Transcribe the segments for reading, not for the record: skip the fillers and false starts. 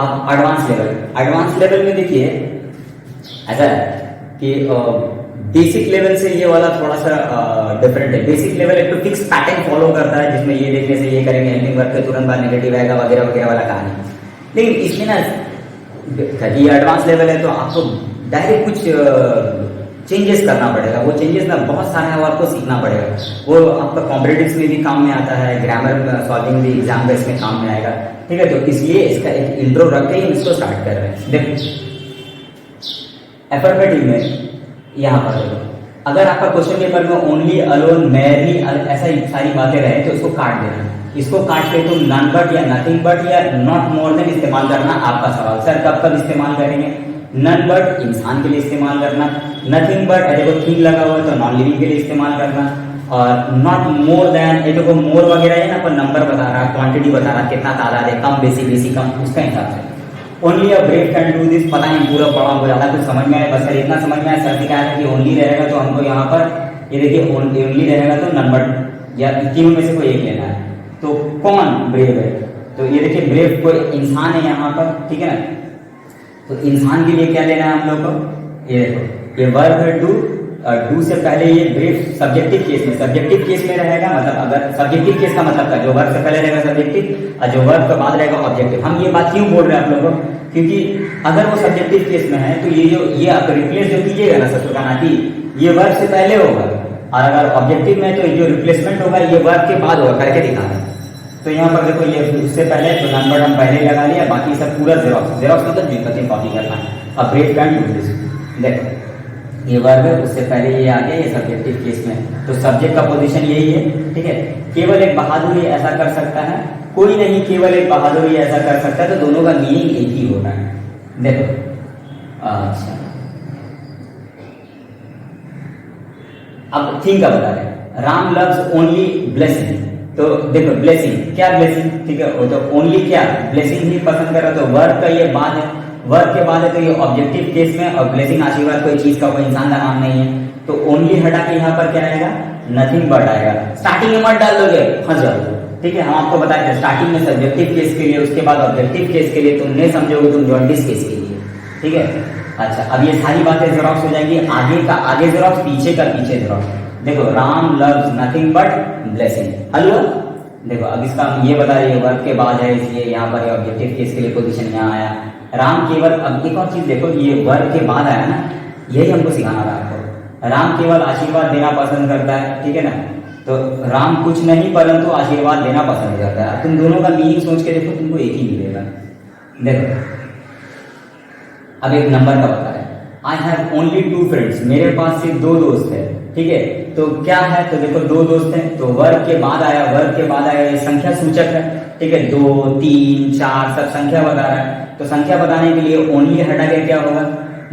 अब advance level में देखिए ऐसा है कि बेसिक लेवल से ये वाला थोड़ा सा डिफरेंट है। बेसिक लेवल एक तो फिक्स पैटर्न फॉलो करता है, जिसमें ये देखने से ये करेंगे, हेल्पिंग वर्ब के तुरंत बाद नेगेटिव आएगा वगैरह वगैरह वाला कहानी। लेकिन इसमें ना ये एडवांस लेवल है तो आपको डायरेक्ट कुछ चेंजेस करना पड़ेगा। वो चेंजेस ना बहुत सारे हैं, वो आपको सीखना पड़ेगा। वो आपका कॉम्पिटिटिव्स में भी काम में आता है, ग्रामर सॉल्विंग भी एग्जाम का इसमें काम में आएगा। ठीक है, तो इसलिए इसका एक इंट्रो रख के ही इसको स्टार्ट कर रहे हैं। देखो एफर्मेटिव में यहाँ पर देखो, अगर आपका क्वेश्चन पेपर में ओनली, अलोन, मैरी ऐसा सारी बातें रहे तो उसको काट देना। इसको काट के तुम नॉन बट या नथिंग बट या नॉट मोर देन इस्तेमाल करना। आपका सवाल सर कब कब इस्तेमाल करेंगे? नन बट इंसान के लिए इस्तेमाल करना, नथिंग बट देखो थिंग लगा हुआ है तो नॉन लिविंग के लिए इस्तेमाल करना, और नॉट मोर देन ये देखो मोर वगैरह है ना, पर नंबर बता रहा, क्वांटिटी बता रहा, कितना तादाद है, कम बेसी बेसी कम, उसका हिसाब से। Only a brave can do this, पता नहीं पूरा पढ़ा हो ज्यादा कुछ समझ में आया, बस इतना समझ में आया सर क्या है कि ओनली रहेगा तो हमको यहाँ पर ये देखिए ओनली रहेगा तो नंबर या तीनों में से कोई एक लेना है। तो कौन ब्रेव है? तो ये देखिए ब्रेव कोई इंसान है यहाँ पर, ठीक है ना। तो इंसान के लिए क्या लेना है हम लोग को? ये देखो ये वर्ब है डू, डू से पहले ये ब्रेव सब्जेक्टिव केस में रहेगा। मतलब अगर सब्जेक्टिव केस का मतलब क्या, जो वर्ब से पहले रहेगा सब्जेक्टिव और जो वर्ब के बाद रहेगा ऑब्जेक्टिव। हम ये बात क्यों बोल रहे हैं आप लोगों को? क्योंकि अगर वो सब्जेक्टिव केस में है तो ये आप रिप्लेस जो कीजिएगा ना ससुर का नाती, ये वर्ब से पहले होगा, और अगर ऑब्जेक्टिव में तो जो रिप्लेसमेंट होगा ये वर्ब के बाद होगा, करके दिखा रहे हैं। तो यहाँ पर देखो ये उससे पहले तो नंबर हम पहले लगा लिया, बाकी सब पूरा जेरोक्स मतलब दिक्कतें कॉपी करना है। अब ब्रेव कैन डू दिस, देखो ये वर्ब है, उससे पहले ये आ गया, ये सब्जेक्टिव केस में, तो सब्जेक्ट का पोजीशन यही है। ठीक है, केवल एक बहादुर ऐसा कर सकता है, कोई नहीं, केवल एक बहादुर ऐसा कर सकता है, तो दोनों का मीनिंग एक ही होना है। देखो अच्छा, अब थिंग का बता रहे, राम लव्स ओनली ब्लेसिंग। तो देखो ब्लेसिंग क्या, ब्लेसिंग ठीक है, वो तो ओनली क्या ब्लेसिंग ही पसंद कर रहा, तो वर्ब का ये बाद है, वर्ब के बाद है तो ये ऑब्जेक्टिव केस में, और ब्लेसिंग आशीर्वाद कोई चीज का, कोई इंसान का नाम नहीं है, तो ओनली हटा के यहाँ पर क्या आएगा? नथिंग बट आएगा। स्टार्टिंग में मत डाल दोगे, फंस जाओगे। ठीक है, हम आपको बताए थे स्टार्टिंग में सब्जेक्टिव केस के लिए, उसके बाद ऑब्जेक्टिव केस के लिए, तुम नहीं समझोगे तुम जॉन्डिस केस के लिए। ठीक है, अच्छा अब ये सारी बातें जेरोक्स हो जाएंगी, आगे का आगे जेरोक्स, पीछे का पीछे जेरोक्स। देखो Ram loves nothing but blessing, hello देखो अब इसका हम ये बता रही है वर्ब के बाद है, इसलिए यहाँ पर ऑब्जेक्टिव केस के लिए पोजीशन यहाँ आया। राम केवल, अब एक और चीज देखो, ये वर्ब के बाद आया ना, यही हमको सिखाना था आपको। राम केवल आशीर्वाद देना पसंद करता है, ठीक है ना, तो राम कुछ नहीं परंतु आशीर्वाद देना पसंद करता है। तुम दोनों का मीनिंग सोच के देखो, तुमको एक ही मिलेगा। देखो अब एक नंबर का बता रहे, आई हैव ओनली 2 फ्रेंड्स, मेरे पास सिर्फ 2 दोस्त है। ठीक है, तो क्या है, तो देखो 2 दोस्त हैं, तो वर्ब के बाद आया, वर्ब के बाद आया, ये संख्या सूचक है। ठीक है, 2, 3, 4 सब संख्या बता रहा है, तो संख्या बताने के लिए ओनली हटा के क्या होगा?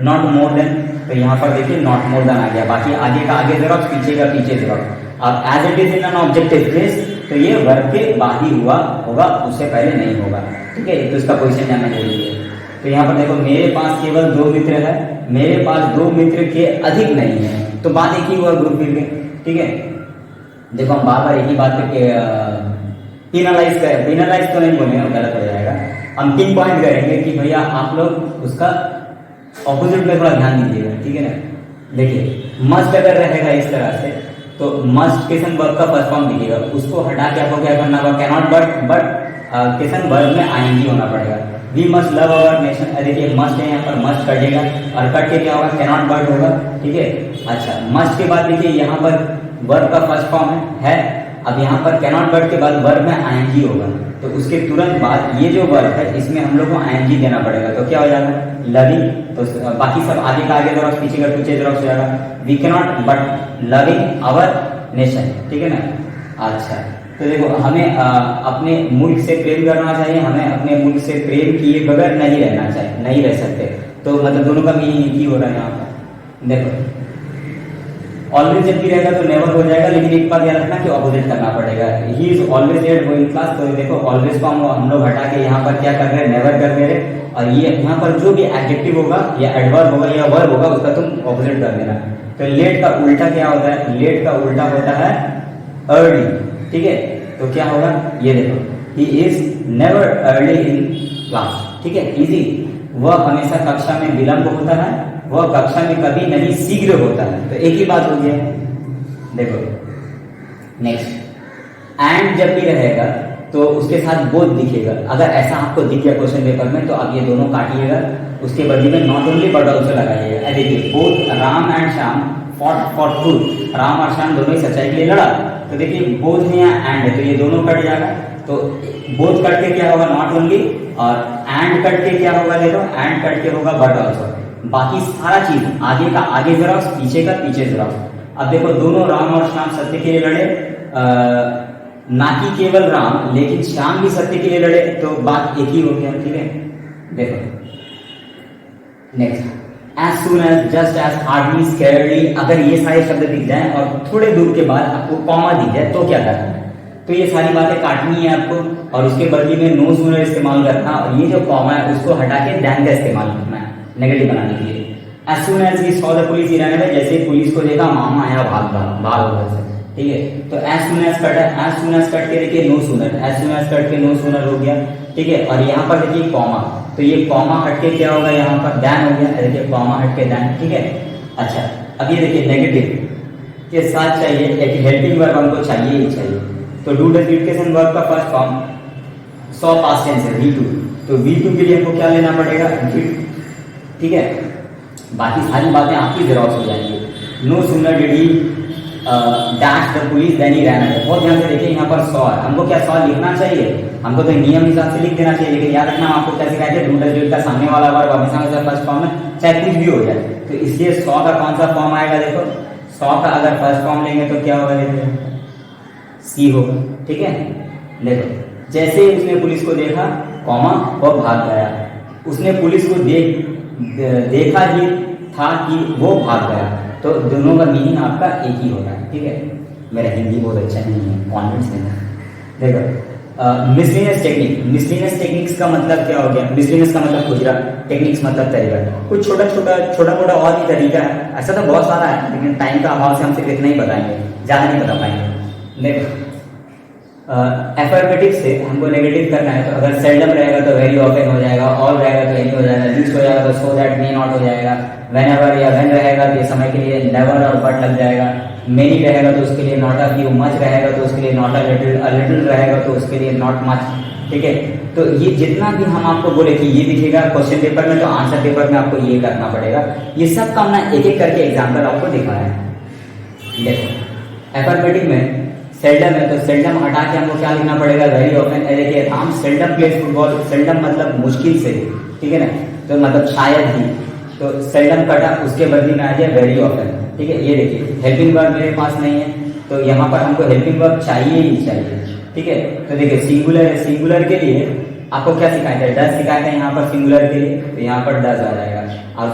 नॉट मोर देन, तो यहाँ पर देखिए नॉट मोर देन आ गया, बाकी आगे का आगे जेरोक्स, पीछे का पीछे जेरोक्स। अब as it is in an objective case, तो ये वर्ब के बाद ही हुआ होगा, उससे पहले नहीं होगा। ठीक है, तो इसका पोजीशन जानना जरूरी है। तो यहाँ पर देखो मेरे पास केवल 2 मित्र है, मेरे पास 2 मित्र के अधिक नहीं है, तो बात एक ही हुआ, ग्रुप मिल गए। ठीक है, देखो हम बार बार एक ही बात पे पिनलाइज करें, पिनलाइज तो नहीं बोलेंगे, गलत हो जाएगा, हम पिन पॉइंट करेंगे कि भैया आप लोग उसका ऑपोजिट में थोड़ा ध्यान दीजिएगा। ठीक है ना, देखिए मस्ट अगर रहेगा इस तरह से, तो मस्ट केसन वर्ब का फर्स्ट फॉर्म दिखेगा, उसको हटा के आपको क्या करना होगा? कैनॉट बट केसन वर्ब में आईएनजी होना पड़ेगा। We must love our nation, देखिए मस्ट है यहाँ पर, मस्ट कटेगा और कट के क्या होगा? कैनॉट बट होगा। ठीक है, अच्छा मस्ट के बाद देखिए यहाँ पर वर्ब का फर्स्ट फॉर्म है, अब यहाँ पर कैनॉट बट के बाद वर्ब में आईएनजी होगा, तो उसके तुरंत बाद ये जो वर्ब है इसमें हम लोग को आईएनजी देना पड़ेगा, तो क्या हो जाएगा? लविंग, तो बाकी सब आगे का आगे जेरोक्स, पीछे का पीछे जेरोक्स हो जाएगा। We cannot but loving our nation, ठीक है ना। अच्छा तो देखो हमें अपने मुल्क से प्रेम करना चाहिए, हमें अपने मुल्क से प्रेम किए बगैर नहीं रहना चाहिए, नहीं रह सकते, तो मतलब दोनों का मीनिंग एक ही हो रहा है यहाँ पर। देखो ऑलवेज जब भी रहेगा तो नेवर हो जाएगा, लेकिन एक बात याद रखना कि ऑपोजिट करना पड़ेगा। He is always late going class, तो देखो ऑलवेज को हम लोग हटा के यहाँ पर क्या कर रहे हैं? नेवर कर दे रहे, और ये यहाँ पर जो भी एडजेक्टिव होगा या एडवर्ब होगा या वर्ब होगा उसका तुम ऑपोजिट कर देना। तो लेट का उल्टा क्या होता है? लेट का उल्टा होता है अर्ली, ठीक है, तो क्या होगा? ये देखो he is never early in class, ठीक है, इजी, वह हमेशा कक्षा में विलंब होता है, वह कक्षा में कभी नहीं शीघ्र होता है। तो एक ही बात हो गया। देखो नेक्स्ट, एंड जब भी रहेगा तो उसके साथ बोथ दिखेगा। अगर ऐसा आपको दिख गया क्वेश्चन पेपर में तो आप ये दोनों काटिएगा, उसके बदले में नॉट ओनली बट ऑल्सो लगाइएगा। देखिए both Ram and Shyam fought for truth, Ram और श्याम दोनों ही सच्चाई के लिए लड़ा। तो देखिए बोथ में यहाँ एंड है तो ये दोनों कट जाएगा। तो बोथ कट के क्या होगा, नॉट ओनली, और एंड कट के क्या होगा, देखो एंड कट के होगा बट ऑल्सो। बाकी सारा चीज आगे का आगे जेरॉक्स, पीछे का पीछे जेरॉक्स। अब देखो दोनों राम और श्याम सत्य के लिए लड़े, ना कि केवल राम लेकिन श्याम भी सत्य के लिए लड़े, तो बात एक ही हो गया, ठीक है। देखो next, as soon as, just as, hardly, scarcely, अगर ये सारे शब्द दिख जाए और थोड़े दूर के बाद आपको कॉमा दिख जाए तो क्या करना है, तो ये सारी बातें काटनी है आपको और उसके बदले में नो सूनर इस्तेमाल करना, और ये जो कॉमा है उसको हटा के दैन का इस्तेमाल करना है नेगेटिव बनाने के लिए। As soon as he saw the police, जैसे पुलिस को देखा मामा आया भाग उधर से, ठीक है। तो एज सुन एज कट है, एज सुन एज कट के देखिए no sooner, as soon as cut के नो सूनर हो गया, ठीक है। और यहाँ पर देखिए कॉमा, तो ये कॉमा हटके क्या होगा, यहाँ पर दैन हो गया, देखिए कॉमा हटके दैन, ठीक है। अच्छा अब ये देखिए नेगेटिव के साथ चाहिए एक हेल्पिंग वर्ब, हमको चाहिए ही चाहिए। तो डू डज डिक्टेशन वर्ब का first form saw past tense है V2, तो V2 के लिए हमको क्या लेना पड़ेगा, ठीक है। बाकी सारी बातें आपकी जेरॉक्स हो जाएंगी। No sooner did he dash the police then he ran away, बहुत ध्यान से देखिए यहाँ पर सॉ है, हमको क्या सॉ लिखना चाहिए, हमको तो नियम हिसाब से लिख देना चाहिए, लेकिन याद रखना आपको क्या सिखाया है, डू डज डिड का सामने वाला वर्ब हमेशा हमेशा फर्स्ट फॉर्म में चाहे कुछ भी हो जाए। तो इसलिए सॉ का कौन सा फॉर्म आएगा, देखो सॉ का अगर फर्स्ट फॉर्म लेंगे तो क्या होगा, देखिए सी होगा, ठीक है। देखो जैसे ही उसने पुलिस को देखा कॉमा वो भाग गया, उसने पुलिस को देखा ही था कि वो भाग गया, तो दोनों का मीनिंग आपका एक ही होगा, ठीक है। मेरा हिंदी बहुत अच्छा नहीं है, कॉन्फिडेंस नहीं है। देखो मिसलिनियस टेक्निक, मिसलिनियस टेक्निक्स का मतलब क्या हो गया, मिसलिनियस का मतलब खुजरा, टेक्निक्स मतलब तरीका, कुछ छोटा मोटा और भी तरीका है, ऐसा तो बहुत सारा है, लेकिन टाइम का अभाव से हम सिर्फ इतना ही बताएंगे, ज्यादा नहीं बता पाएंगे। देखो एफर्मेटिव से हमको नेगेटिव करना है, तो अगर सेल्डम रहेगा तो वेरी ऑफन हो जाएगा, ऑल रहेगा तो एनी हो जाएगा, लीस्ट हो जाएगा तो सो दैट, मे नॉट हो जाएगा, व्हेनेवर या व्हेन रहेगा तो ये समय के लिए नेवर और बट लग जाएगा, मेनी रहेगा तो उसके लिए नॉट अ फ्यू, मच रहेगा तो उसके लिए नॉट अ लिटिल रहेगा तो उसके लिए नॉट मच, ठीक है। तो ये जितना भी हम आपको बोले कि ये दिखेगा क्वेश्चन पेपर में, तो आंसर पेपर में आपको ये करना पड़ेगा। ये सब काम ना एक एक करके एग्जाम्पल आपको दिखाना है। देखो एफर्मेटिव में सेल्डम है, तो सेल्डम हटा के हमको क्या लिखना पड़ेगा, वेरी ऑफन। देखिए Ram seldom place football, seldom मतलब मुश्किल से, ठीक है ना, तो मतलब शायद ही, तो सेल्डम कटा उसके बदले में आ जाए वेरी ऑफन, ठीक है। ये देखिए हेल्पिंग वर्ब मेरे पास नहीं है, तो यहाँ पर हमको हेल्पिंग वर्ब चाहिए ही चाहिए, ठीक है। तो देखिए सिंगुलर है, सिंगुलर के लिए आपको क्या सिखाया था, डज सिखाया था यहाँ पर सिंगुलर के लिए, तो यहाँ पर डज आ जाएगा। और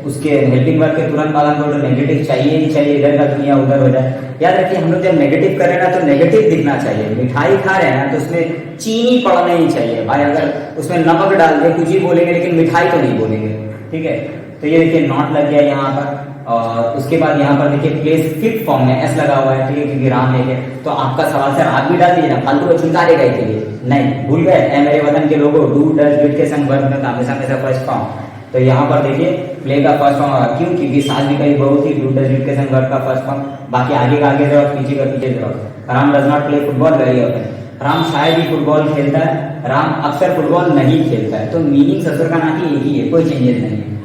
उसके हेल्पिंग वर्ब के तुरंत बाद हमको नेगेटिव चाहिए ही चाहिए, इधर का दुनिया उधर हो जाए। याद रखिए हम लोग जब नेगेटिव करें ना तो नेगेटिव दिखना चाहिए, मिठाई खा रहे हैं ना तो उसमें चीनी पड़ना ही चाहिए भाई, अगर उसमें नमक डाल दे कुछ ही बोलेंगे लेकिन मिठाई तो नहीं बोलेंगे, ठीक है। तो ये देखिए नॉट लग गया यहाँ पर, और उसके बाद यहाँ पर देखिए प्लेस फिफ्थ फॉर्म में एस लगा हुआ है, ठीक है, क्योंकि राम लेके। तो आपका सवाल सर आप भी डाल दीजिए ना, फालतू को छिलका देगा के लिए नहीं, भूल गए ए मेरे वतन के लोगों, डू डज डिड के संग वर्ब में हमेशा हमेशा फर्स्ट फॉर्म। तो यहाँ पर देखिए प्ले का फर्स्ट फॉर्म होगा, क्यों, क्योंकि सास भी कहीं बहुत ही, डू डज डिड के संग वर्ब का फर्स्ट फॉर्म, बाकी आगे का आगे जाओ, पीछे का पीछे जाओ। Ram does not play football very often, Ram शायद ही फुटबॉल खेलता है, राम अक्सर फुटबॉल नहीं खेलता है। तो मीनिंग ससुर का नाती एक ही है, कोई चेंजेस नहीं है।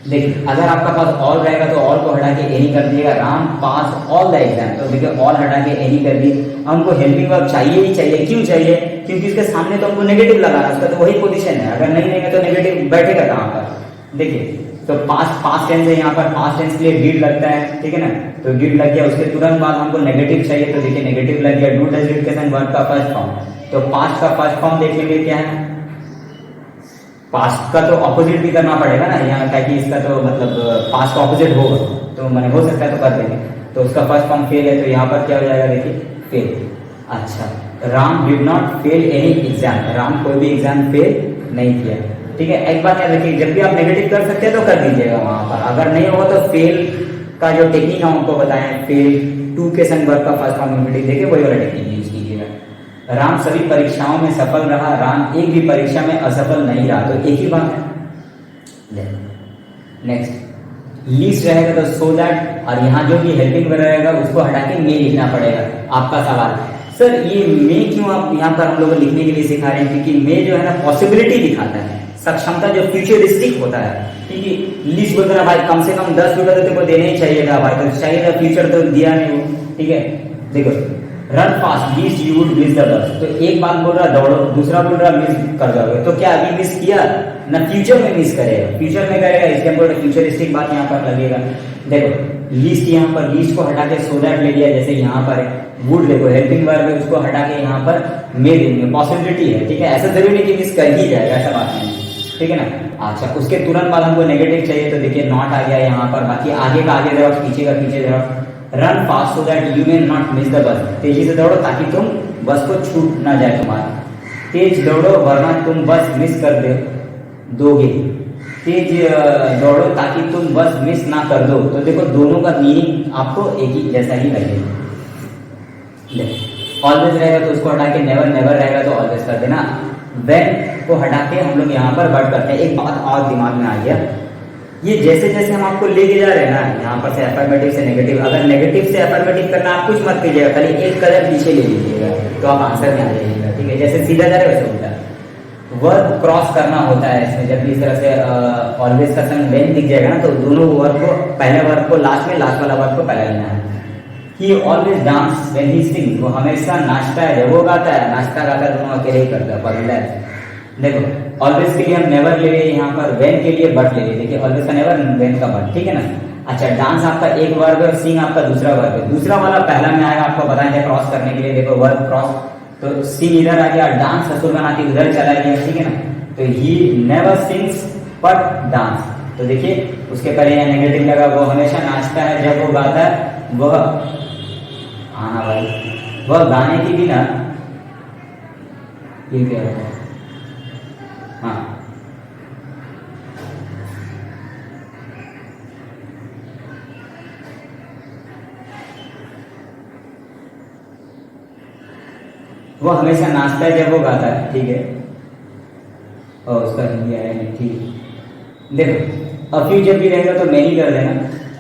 देखिए अगर आपका पास ऑल रहेगा तो ऑल को हटा के एनी कर दिएगा, राम पास ऑल द एग्जाम, तो देखिए ऑल हटा के एनी कर दी। हमको हेल्पिंग वर्ब चाहिए ही चाहिए, क्यों चाहिए, क्योंकि उसके सामने तो हमको नेगेटिव लगाना है, उसका तो वही पोजीशन है, अगर नहीं लेंगे तो नेगेटिव बैठेगा कहाँ पर। देखिए तो पास्ट टेंस है, यहाँ पर पास्ट टेंस के लिए डिड लगता है, ठीक है ना, तो डिड लग गया, उसके तुरंत बाद हमको नेगेटिव चाहिए, तो देखिए नेगेटिव लग गया, डू डज डिड के संग वर्ब का फर्स्ट फॉर्म। तो पास्ट का फर्स्ट फॉर्म देख लेंगे क्या है, पास्ट का तो ऑपोजिट भी करना पड़ेगा ना यहाँ, ताकि इसका तो मतलब पास्ट का ऑपोजिट होगा, तो मैंने हो सकता है तो कर देंगे। तो उसका फर्स्ट फॉर्म फेल है, तो यहाँ पर क्या हो जाएगा, देखिए फेल। अच्छा, Ram did not fail any exam, Ram कोई भी एग्जाम फेल नहीं किया, ठीक है। एक बात याद रखिए, जब भी आप नेगेटिव कर सकते हैं तो कर दीजिएगा वहां पर, अगर नहीं होगा तो फेल का जो टेक्निक हम आपको बताएं, फेल टू के संग वर्ब का फर्स्ट फॉर्म नेगेटिव देके वही वाला टेक्निक यूज कीजिएगा। राम सभी परीक्षाओं में सफल रहा, राम एक भी परीक्षा में असफल नहीं रहा, तो एक ही बात है। नेक्स्ट, लीस्ट रहेगा तो सो दैट, और यहाँ जो भी हेल्पिंग वर्ब रहेगा उसको हटा के मे लिखना पड़ेगा। आपका सवाल, सर ये मे क्यों आप यहाँ पर हम लोग लिखने के लिए सिखा रहे हैं? क्योंकि मे जो है ना पॉसिबिलिटी दिखाता है, सक्षमता जो फ्यूचरिस्टिक होता है। क्योंकि लीस्ट बोल रहा भाई कम से कम 10 रुपए तो तेरे को देना ही चाहिए था भाई, तो चाहिए था, फ्यूचर तो दिया नहीं वो, ठीक है। देखो, run fast least you would miss the bus, तो एक बात बोल रहा दौड़ो, दूसरा बोल रहा मिस कर जाओगे, तो क्या अभी मिस किया ना, फ्यूचर में मिस करेगा, फ्यूचर में करेगा, इसके बोल फ्यूचरिस्टिक बात यहाँ पर लगेगा। देखो लीस्ट, यहाँ पर लीस्ट को हटा के सो दैट ले लिया, जैसे यहाँ पर वुड, देखो हेल्पिंग वर्ब है, उसको हटा के यहाँ पर मे देंगे, पॉसिबिलिटी है, ठीक है। ऐसा जरूरी नहीं कि मिस कर ही जाएगा, ऐसा बात नहीं, ठीक है ना। अच्छा, उसके तुरंत बाद हमको नेगेटिव चाहिए, तो देखिए नॉट आ गया यहाँ पर, बाकी आगे का आगे जरा, पीछे का पीछे जरा। Run fast so that you may not miss the bus, तेजी से दौड़ो ताकि तुम बस को छूट ना जाए तुम्हारा। तेज दौड़ो वरना तुम बस मिस कर दोगे, तेज दौड़ो ताकि तुम बस मिस ना कर दो, तो देखो दोनों का मीनिंग आपको एक ही जैसा ही लगेगा। ऑलवेज रहेगा तो उसको हटा के नेवर, नेवर रहेगा तो ऑलवेज कर देना। व्हेन को हटा के हम लोग यहाँ पर वर्ड करते हैं। एक बात और दिमाग में आ गया, ये जैसे जैसे हम आपको लेके जा रहे हैं ना, यहाँ पर से अफर्मेटिव से नेगेटिव, अगर नेगेटिव से अफर्मेटिव करना आप कुछ मत कीजिएगा, खाली एक कदम पीछे ले लीजिएगा तो आप आंसर में आ जाइएगा, ठीक है। जैसे सीधा जा रहे हैं वैसे उल्टा वर्ब क्रॉस करना होता है इसमें। जब इस तरह से ऑलवेज का संग व्हेन दिख जाएगा ना, तो दोनों वर्ब को, पहले वर्ब को लास्ट में, लास्ट वाला वर्ब को पहले लेना है। He always dance when he sings, वो हमेशा नाचता है जब वो गाता है, नाचता गाता दोनों अकेले ही करता है, पगला है। देखो ऑलवेज के लिए हम नेवर ले लिए, यहाँ पर व्हेन के लिए बट ले लिए, देखिए ऑलवेज का नेवर, व्हेन का बट, ठीक है ना। अच्छा, डांस आपका एक वर्ब है, सिंग आपका दूसरा वर्ब है, दूसरा वाला पहला में आएगा, आपको बताएंगे क्रॉस करने के लिए। देखो वर्ब क्रॉस, तो सिंग इधर आ गया, डांस ससुर का नाती उधर चला गया, ठीक है ना। तो he never sings but dance, तो देखिए उसके पहले यहाँ नेगेटिव लगा, वो हमेशा नाचता है जब वो गाता है, वह आना भाई, वह गाने के बिना, ये क्या है, हाँ वो हमेशा नाचता है जब वो गाता है, ठीक है। और उसका हिंदी आया नहीं, ठीक। देखो अफ्यू जब भी रहेगा तो मैनी कर देना,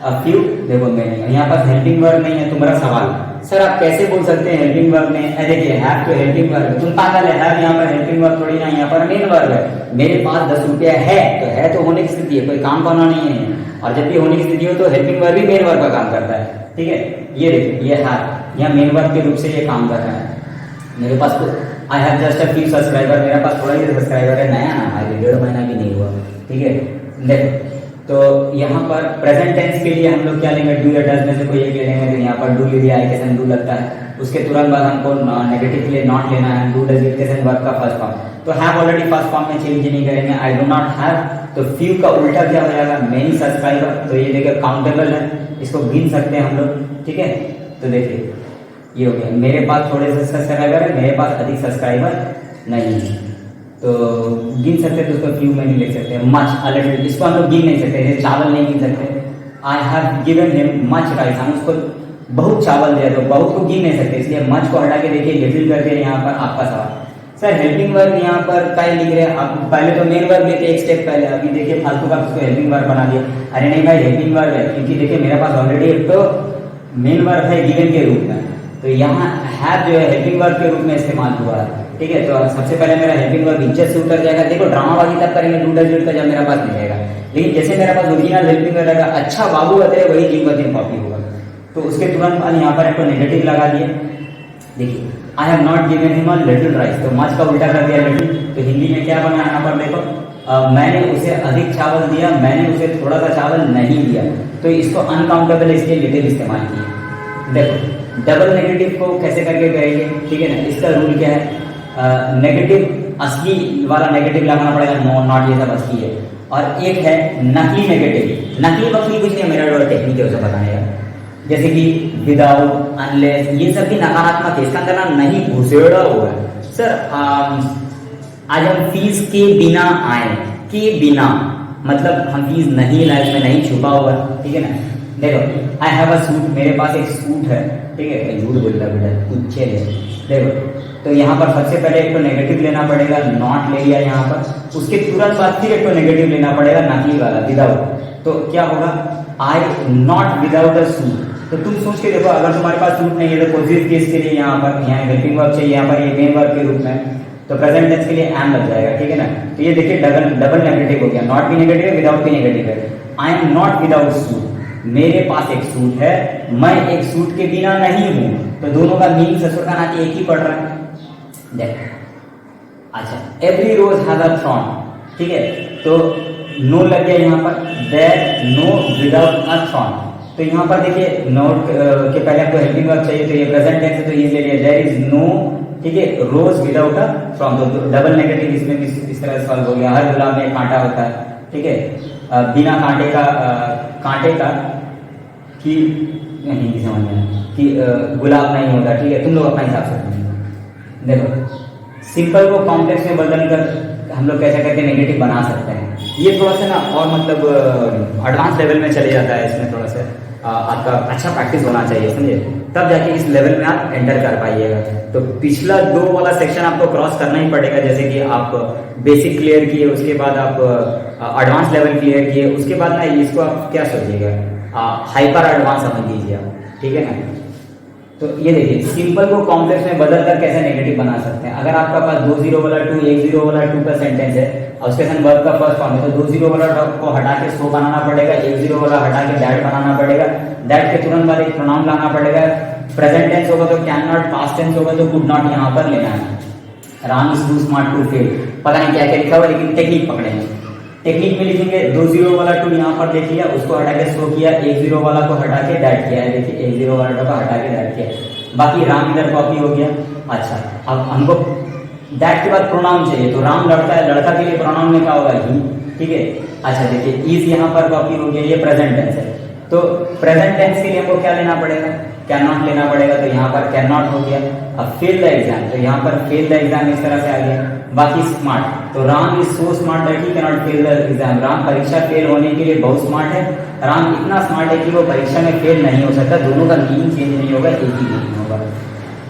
अफ्यू, देखो मैनी, यहाँ पर हेल्पिंग वर्ब नहीं है। तुम्हारा सवाल, सर आप कैसे बोल सकते हैं हेल्पिंग वर्ब में? देखिए हैव तो हेल्पिंग वर्ब, तुम पागल है, हैव यहाँ पर हेल्पिंग वर्ब थोड़ी ना, यहाँ पर मेन वर्ब है। मेरे पास 10 रुपया है तो होने की स्थिति है, कोई काम करना नहीं है, और जब भी होने की स्थिति हो तो हेल्पिंग वर्ब भी मेन वर्ब का काम करता है, ठीक है। ये देखिए ये हैव यहाँ मेन वर्ब के रूप से ये काम कर रहा है। मेरे पास तो I have just a few subscriber, मेरा पास थोड़ा ही सब्सक्राइबर है, नया ना भाई, 1.5 महीना भी नहीं हुआ, ठीक है। देखो तो यहाँ पर प्रेजेंट टेंस के लिए हम लोग क्या लेंगे, डू या डज में से कोई एक ले लेंगे, तो यहाँ पर डू ले लिया, आई कैसन डू लगता है। उसके तुरंत बाद हमको नेगेटिव के लिए नॉट लेना है, डू डज इट कैसन वर्ब का फर्स्ट फॉर्म, तो हैव ऑलरेडी फर्स्ट फॉर्म में चेंज नहीं करेंगे। आई डू नॉट हैव, तो फ्यू का उल्टा क्या हो जाएगा, मेनी सब्सक्राइबर, तो ये देखिए काउंटेबल है, इसको गिन सकते हैं हम लोग, ठीक है। तो देखिए ये हो गया, मेरे पास थोड़े से सब्सक्राइबर है, मेरे पास अधिक सब्सक्राइबर नहीं है, तो गिन सकते तो उसको फ्यू में नहीं लिख सकते। मच अ लिटिल, इसको हम लोग गिन नहीं सकते, जैसे चावल नहीं गिन सकते। I have given him much rice, हम उसको बहुत चावल दिया, तो बहुत को गिन नहीं सकते, इसलिए मच को हटा के देखिए लिटिल करके यहाँ पर आपका सवाल। सर हेल्पिंग वर्ब यहाँ पर क्या लिख रहे हैं आप, पहले तो मेन वर्ब लेते एक स्टेप पहले, अभी देखिए फालतू का उसको हेल्पिंग वर्ब बना दिया। अरे नहीं भाई हेल्पिंग वर्ब है, क्योंकि देखिए मेरे पास ऑलरेडी एक तो मेन वर्ब है गिवन के रूप में, तो यहाँ हैव जो है हेल्पिंग वर्ब के रूप में इस्तेमाल हुआ है, ठीक है। तो सबसे पहले मेरा हेल्पिंग वर्ब इज्जत से उतर जाएगा। देखो ड्रामाबाजी तब करेंगे डू डज इट का जब मेरा पास मिलेगा, लेकिन जैसे मेरे पास ओरिजिनल हेल्पिंग वर्ब रहेगा, अच्छा बाबू बताए वही जिम बदीन कॉपी होगा, तो उसके तुरंत बाद यहाँ पर एक नेगेटिव लगा दिए। देखिए I have not given him a little rice, तो मच का उल्टा कर दिया लिटिल, तो हिंदी में क्या बना यहाँ पर देखो, मैंने उसे अधिक चावल दिया, मैंने उसे थोड़ा सा चावल नहीं दिया, तो इसको अनकाउंटेबल इसके लिटिल इस्तेमाल किए। देखो डबल नेगेटिव को कैसे करके करेंगे, ठीक है ना। इसका रूल क्या है, नेगेटिव असली वाला नेगेटिव लगाना पड़ेगा, नो नॉट ये सब असली है, और एक है नकली नेगेटिव। नकली वकली कुछ नहीं, मेरा टेक्निक है उसे बताने का, जैसे कि विदाउट, अनलेस, ये सब भी नकारात्मक है, इसका अंदर ना नहीं घुसेड़ा हुआ है। सर आज हम फीस के बिना आए, के बिना मतलब हम फीस नहीं लाए, इसमें नहीं छुपा हुआ, ठीक है ना। देखो आई हैव अ सूट, मेरे पास एक सूट है, ठीक है, झूठ बोल रहा बेटा, कुछ है। देखो तो यहाँ पर सबसे पहले एक तो नेगेटिव लेना पड़ेगा, नॉट ले लिया यहाँ पर, उसके तुरंत बाद फिर एक तो नेगेटिव लेना पड़ेगा, नकली वाला विदाउट। तो क्या होगा, आई नॉट विदाउट अ सूट। तो तुम सोच के देखो, अगर तुम्हारे पास सूट नहीं है तो पॉजिटिव केस के लिए यहाँ पर यहाँ हेल्पिंग वर्ब चाहिए, यहाँ पर ये मेन वर्ब के रूप में, तो प्रेजेंट टेंस के लिए एम लग जाएगा, ठीक है ना। तो ये देखिए डबल नेगेटिव हो गया, नॉट भी नेगेटिव है, विदाउट भी नेगेटिव है। I am not without suit, मेरे पास एक सूट है, मैं एक सूट के बिना नहीं हूं। तो दोनों का मीनिंग ससुर का नाते एक ही पड़ रहा है। देखो अच्छा, every rose has a thorn, ठीक है, तो नो लग गया यहाँ पर, there no without a thorn. तो यहाँ पर देखिए नोट के पहले आपको हेल्पिंग वर्ब चाहिए, तो ये प्रेजेंट टेंस है, तो ये ले लिया देयर इज नो, ठीक है, रोज विदाउट अ थॉर्न। तो डबल नेगेटिव इसमें भी इस तरह सॉल्व हो गया। हर गुलाब में कांटा होता है, ठीक है, बिना कांटे का कि हिंदी समझ में कि गुलाब नहीं होता, ठीक है, तुम लोग अपना हिसाब से देखो। सिंपल को कॉम्प्लेक्स में बदल कर हम लोग कैसे करके नेगेटिव बना सकते हैं, ये थोड़ा सा ना और मतलब एडवांस लेवल में चले जाता है। इसमें थोड़ा सा आपका अच्छा प्रैक्टिस होना चाहिए, समझे, तब जाके इस लेवल में आप एंटर कर पाइएगा। तो पिछला 2 वाला सेक्शन आपको क्रॉस करना ही पड़ेगा, जैसे कि आप बेसिक क्लियर किए, उसके बाद आप एडवांस लेवल क्लियर किए, उसके बाद ना इसको आप क्या सोचिएगा, हाइपर एडवांस समझ लीजिए आप, ठीक है ना। तो ये देखिए सिंपल को कॉम्प्लेक्स में बदल कर कैसे नेगेटिव बना सकते हैं। अगर आपका पास 2 0 वाला 2, 1 0 वाला 2 का सेंटेंस है और उसके साथ वर्ब का फर्स्ट फॉर्म है, तो 2 0 वाला को हटा के सो बनाना पड़ेगा, 1 0 वाला हटा के दैट बनाना पड़ेगा, दैट के तुरंत बाद एक प्रोनाउन लाना पड़ेगा। प्रेजेंट टेंस होगा तो कैन नॉट, पास्ट टेंस होगा तो कुड नॉट यहाँ पर लेना है। Ram is too smart to fail, पता नहीं क्या क्या लिखा हुआ, लेकिन टेक्निक पकड़ेंगे। टेक्निक में लिखेंगे 2 0 वाला 2 यहाँ पर देख लिया, उसको हटा के सो किया, 1 0 वाला को हटा के दैट किया है, देखिए 1 0 वाला को हटा के दैट किया, बाकी राम इधर कॉपी हो गया। अच्छा, अब हमको दैट के बाद प्रोनाउन चाहिए, तो राम लड़का है, लड़का के लिए प्रोनाउन में क्या होगा, ही, ठीक है। अच्छा देखिए इज यहाँ पर कॉपी हो गया, ये प्रेजेंट टेंस है, तो प्रेजेंट टेंस के लिए हमको क्या लेना पड़ेगा, कैन नॉट लेना पड़ेगा, तो यहाँ पर कैन नॉट हो गया। अब फेल द एग्जाम, तो यहाँ पर फेल द एग्जाम इस तरह से आ गया। बाकी स्मार्ट, तो Ram is so smart that he can not fail the exam, Ram परीक्षा फेल होने के लिए बहुत स्मार्ट है, राम इतना स्मार्ट है कि वो परीक्षा में फेल नहीं हो सकता। दोनों का मीनिंग चेंज नहीं होगा, एक ही मीनिंग होगा।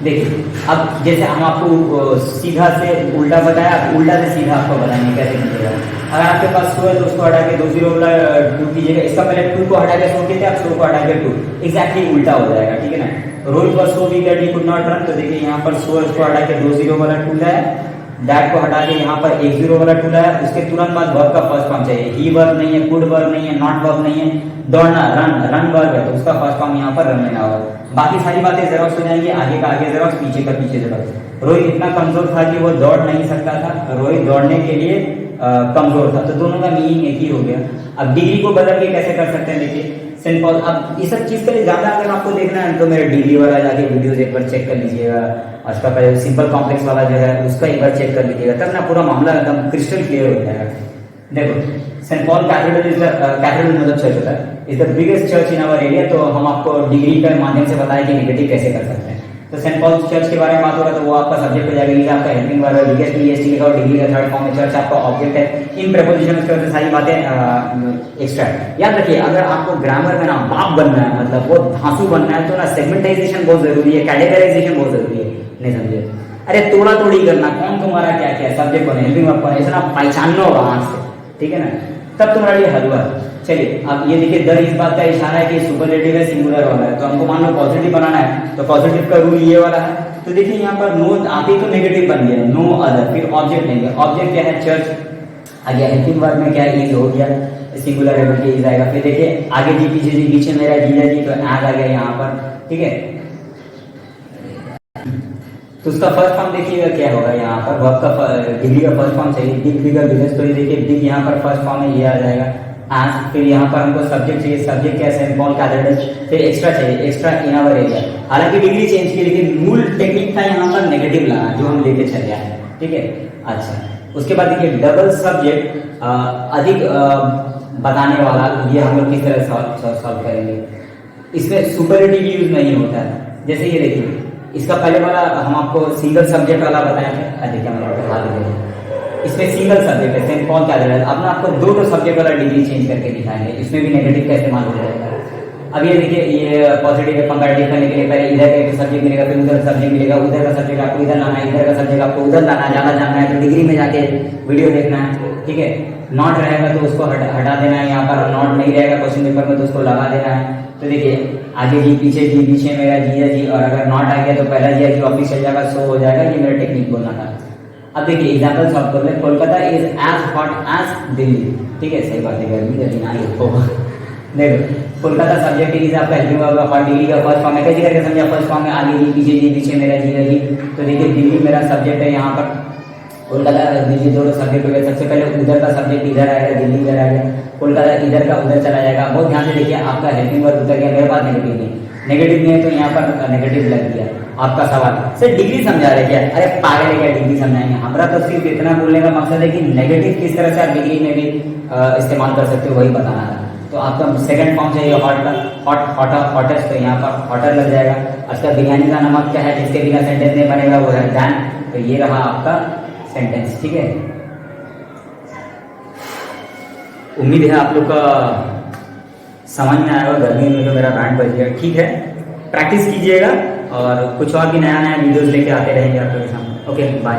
देखिए अब जैसे हम आपको सीधा से उल्टा बताया, उल्टा से सीधा आपको बताएंगे कैसे कीजिएगा। अगर आपके पास 2 है तो उसको हटा के 2 0 वाला 2 कीजिएगा, इसका पहले 2 को हटा के 100 कीजिए, आप 100 को हटा के 2, एग्जैक्टली उल्टा हो जाएगा, ठीक है ना। Rohit was so weak that he could not run, तो देखिए यहाँ पर 100 इसको हटा के 2 0 वाला 2 लाया, दैट को हटा के यहाँ पर 1 0 वाला 2 लाया, उसके तुरंत बाद वर्ब का फर्स्ट फॉर्म चाहिए। ही वर्ब नहीं है, कुड वर्ब नहीं है, नॉट वर्ब नहीं है, दौड़ना रन वर्ब है, तो उसका फर्स्ट फॉर्म यहाँ पर रन लेना होगा। बाकी सारी बातें जेरोक्स हो जाएंगी, आगे का आगे जेरोक्स, पीछे का पीछे जेरोक्स। रोहित इतना कमजोर था कि वो दौड़ नहीं सकता था, रोहित दौड़ने के लिए कमजोर था, तो दोनों का मीनिंग एक ही हो गया। अब डिग्री को बदल के कैसे कर सकते हैं, देखिए सेंट पॉल। अब ये सब चीज के लिए ज्यादा अगर आपको देखना है तो मेरे डिग्री वाला जाके वीडियोस एक बार चेक कर लीजिएगा, और उसका पहले सिंपल कॉम्प्लेक्स वाला जो है उसका एक बार चेक कर लीजिएगा, तब ना पूरा मामला एकदम क्रिस्टल क्लियर हो जाएगा। देखो Saint Paul cathedral is the cathedral मतलब चर्च होता है, is the biggest church in our area. तो हम आपको डिग्री के माध्यम से बताया कि नेगेटिव कैसे कर सकते हैं। तो सेंट पॉल चर्च के बारे में बात होगा तो वो आपका सब्जेक्ट हो जाएगा, इज आपका हेल्पिंग वर्ब है, बिगेस्ट ईएसटी लिखा हुआ, डिग्री का थर्ड फॉर्म है, चर्च आपका ऑब्जेक्ट है, इन प्रीपोजिशन उसके बाद सारी बातें एक्स्ट्रा। याद रखिए अगर आपको ग्रामर में ना बाप बनना है, मतलब वो धांसू बनना है, तो ना सेगमेंटाइजेशन बहुत जरूरी है, कैटेगराइजेशन बहुत जरूरी है। नहीं समझे, अरे तोड़ा तोड़ी करना, कौन तुम्हारा क्या क्या सब्जेक्ट बने, हेल्पिंग वर्ब बने, ऐसा ना पहचानना होगा आंख से, ठीक है ना, तब तुम्हारा ये हलवा है। चलिए अब ये देखिए द इस बात का इशारा है कि सुपरलेटिव है, सिंगुलर वाला है, तो हमको मान लो पॉजिटिव बनाना है, तो पॉजिटिव का रूल ये वाला है। तो देखिए यहाँ पर नो आप ही तो नेगेटिव बन गया, नो अदर, फिर ऑब्जेक्ट नहीं है, ऑब्जेक्ट क्या है, चर्च आ गया, हेल्पिंग वर्ब में क्या है, इज हो गया, सिंगुलर है बल्कि इज आएगा। फिर देखिए आगे जी पीछे जी, पीछे मेरा जीजा जी, तो एज आ गया यहाँ पर, ठीक है। तो उसका फर्स्ट फॉर्म देखिएगा क्या होगा, यहाँ पर वर्ब का डिग्री का फर्स्ट फॉर्म चाहिए, बिग बिगर बिगेस्ट, तो ये देखिए बिग यहाँ पर फर्स्ट फॉर्म है, ये आ जाएगा एज। फिर यहाँ पर हमको सब्जेक्ट चाहिए, सब्जेक्ट क्या है, सेंट पॉल कैथेड्रल। फिर एक्स्ट्रा चाहिए, एक्स्ट्रा इन आवर एरिया। हालांकि डिग्री चेंज की, लेकिन मूल टेक्निक था यहाँ पर नेगेटिव लाना, जो हम लेके चले आए, ठीक है। अच्छा उसके बाद देखिए डबल सब्जेक्ट अधिक बताने वाला, ये हम लोग किस तरह सॉल्व करेंगे। इसमें सुपरलेटिव यूज नहीं होता है, जैसे ये देखिए इसका पहले वाला हम आपको सिंगल सब्जेक्ट वाला बताए थे, देखिए हमारे हाथ में इसमें सिंगल सब्जेक्ट है, सेंट पॉल कैथेड्रल। अब ना आपको 2 सब्जेक्ट वाला डिग्री चेंज करके दिखाएंगे, इसमें भी नेगेटिव का इस्तेमाल हो जाएगा। अब ये देखिए, ये पॉजिटिव है, कंपैरेटिव करने के लिए पहले इधर का एक सब्जेक्ट मिलेगा, फिर उधर सब्जेक्ट मिलेगा, उधर का सब्जेक्ट आपको इधर लाना है, इधर का सब्जेक्ट आपको उधर लाना है। ज़्यादा जानना है तो डिग्री में जाके वीडियो देखना है, ठीक है। नॉट रहेगा तो उसको हटा देना है, यहाँ पर नॉट नहीं रहेगा क्वेश्चन पेपर में तो उसको लगा देना है। तो देखिए आगे जी, पीछे मेरा जी है जी, और अगर नॉट आ गया तो पहला जी है जी ऑफिस चल जाएगा, शो हो जाएगा। ये मेरा टेक्निक बोलना था। अब देखिए एग्जाम्पल सॉल्व कर ले। Kolkata is as hot as Delhi, ठीक है, सही बात है, गर्मी ना ही हो। देखो कोलकाता सब्जेक्ट इज आपका हेल्पिंग वर्ब, हॉट डिग्री का फर्स्ट फॉर्म है, कैसे करके समझा, फर्स्ट फॉर्म में आगे जी, पीछे मेरा जी है जी। तो देखिए दिल्ली मेरा सब्जेक्ट है, यहाँ पर कोलकाता दिल्ली दोनों सब्जेक्ट हो गए। सबसे पहले उधर का सब्जेक्ट इधर आएगा, दिल्ली इधर आएगा, कोलकाता इधर का उधर चला जाएगा। बहुत ध्यान से देखिए, आपका हेल्पिंग वर्ब उतर गया, मेरे पास नेगेटिव नहीं, नेगेटिव नहीं है तो यहाँ पर नेगेटिव लग गया। आपका सवाल सर डिग्री समझा रहे क्या? अरे पागल है क्या, डिग्री समझाएंगे? हमारा तो सिर्फ इतना बोलने का मकसद है कि नेगेटिव किस तरह से आप डिग्री में भी इस्तेमाल कर सकते हो, वही बताना था। तो आपका सेकंड फॉर्म चाहिए हॉट का, हॉटेस्ट, तो यहाँ पर हॉटर लग जाएगा। अच्छा बिरयानी का नमक क्या है जिसके बिना सेंटेंस नहीं बनेगा, वो है दैन। तो ये रहा आपका सेंटेंस, ठीक है। उम्मीद है आप लोग का समझ में आएगा। गर्मी में तो मेरा बैंड बज गया, ठीक है। प्रैक्टिस कीजिएगा और कुछ और भी नया वीडियोस लेके आते रहेंगे आप लोगों के सामने। Okay bye.